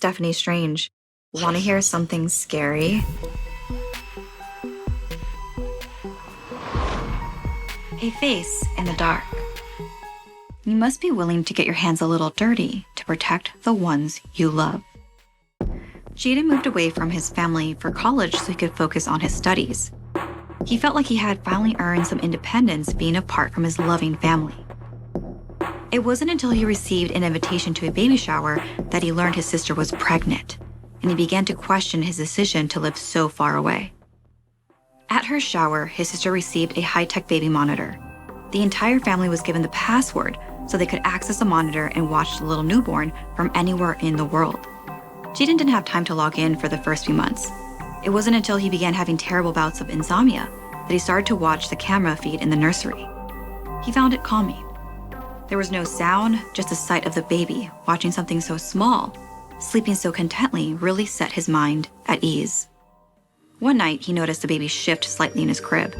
Stephanie Strange. Want to hear something scary? A face in the dark. You must be willing to get your hands a little dirty to protect the ones you love. Jaden moved away from his family for college so he could focus on his studies. He felt like he had finally earned some independence being apart from his loving family. It wasn't until he received an invitation to a baby shower that he learned his sister was pregnant, and he began to question his decision to live so far away. At her shower, his sister received a high-tech baby monitor. The entire family was given the password so they could access the monitor and watch the little newborn from anywhere in the world. Jaden didn't have time to log in for the first few months. It wasn't until he began having terrible bouts of insomnia that he started to watch the camera feed in the nursery. He found it calming. There was no sound, just the sight of the baby watching something so small, sleeping so contently really set his mind at ease. One night, he noticed the baby shift slightly in his crib,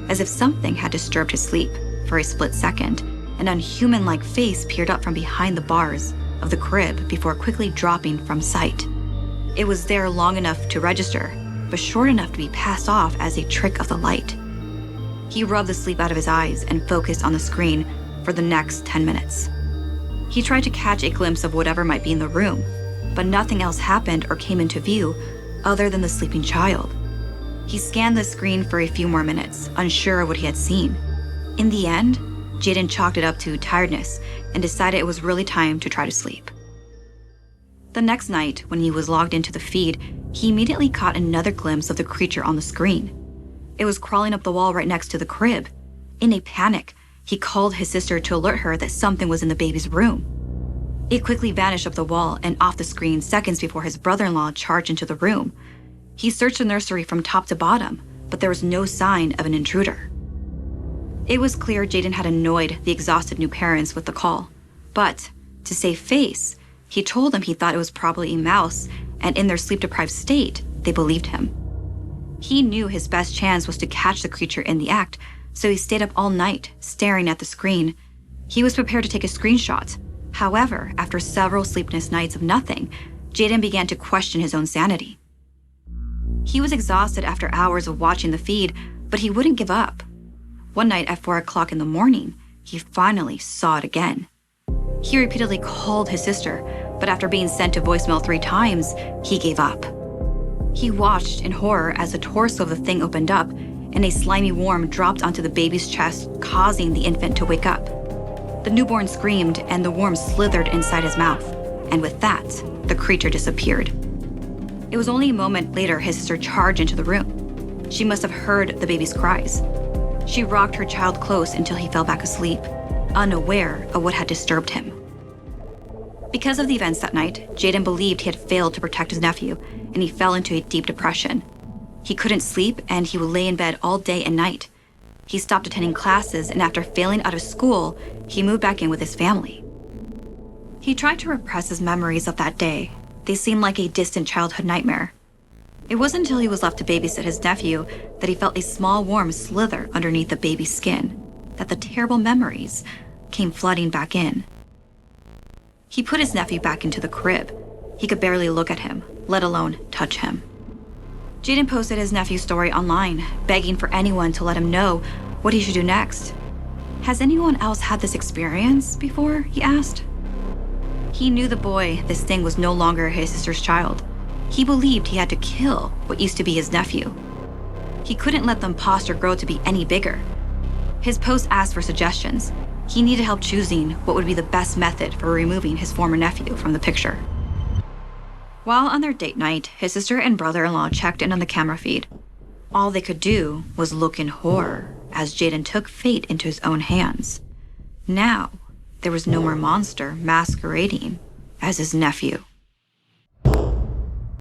as if something had disturbed his sleep. For a split second, an unhuman-like face peered up from behind the bars of the crib before quickly dropping from sight. It was there long enough to register, but short enough to be passed off as a trick of the light. He rubbed the sleep out of his eyes and focused on the screen for the next 10 minutes. He tried to catch a glimpse of whatever might be in the room, but nothing else happened or came into view other than the sleeping child. He scanned the screen for a few more minutes, unsure of what he had seen. In the end, Jaden chalked it up to tiredness and decided it was really time to try to sleep. The next night, when he was logged into the feed, he immediately caught another glimpse of the creature on the screen. It was crawling up the wall right next to the crib. In a panic, he called his sister to alert her that something was in the baby's room. It quickly vanished up the wall and off the screen seconds before his brother-in-law charged into the room. He searched the nursery from top to bottom, but there was no sign of an intruder. It was clear Jaden had annoyed the exhausted new parents with the call. But, to save face, he told them he thought it was probably a mouse, and in their sleep-deprived state, they believed him. He knew his best chance was to catch the creature in the act, so he stayed up all night, staring at the screen. He was prepared to take a screenshot. However, after several sleepless nights of nothing, Jaden began to question his own sanity. He was exhausted after hours of watching the feed, but he wouldn't give up. One night at 4 o'clock in the morning, he finally saw it again. He repeatedly called his sister, but after being sent to voicemail 3 times, he gave up. He watched in horror as the torso of the thing opened up and a slimy worm dropped onto the baby's chest, causing the infant to wake up. The newborn screamed and the worm slithered inside his mouth, and with that, the creature disappeared. It was only a moment later his sister charged into the room. She must have heard the baby's cries. She rocked her child close until he fell back asleep, unaware of what had disturbed him. Because of the events that night, Jaden believed he had failed to protect his nephew, and he fell into a deep depression. He couldn't sleep, and he would lay in bed all day and night. He stopped attending classes, and after failing out of school, he moved back in with his family. He tried to repress his memories of that day. They seemed like a distant childhood nightmare. It wasn't until he was left to babysit his nephew that he felt a small worm slither underneath the baby's skin, that the terrible memories came flooding back in. He put his nephew back into the crib. He could barely look at him, let alone touch him. Jaden posted his nephew's story online, begging for anyone to let him know what he should do next. Has anyone else had this experience before? He asked. He knew the boy, this thing, was no longer his sister's child. He believed he had to kill what used to be his nephew. He couldn't let the imposter grow to be any bigger. His post asked for suggestions. He needed help choosing what would be the best method for removing his former nephew from the picture. While on their date night, his sister and brother-in-law checked in on the camera feed. All they could do was look in horror as Jaden took fate into his own hands. Now, there was no more monster masquerading as his nephew.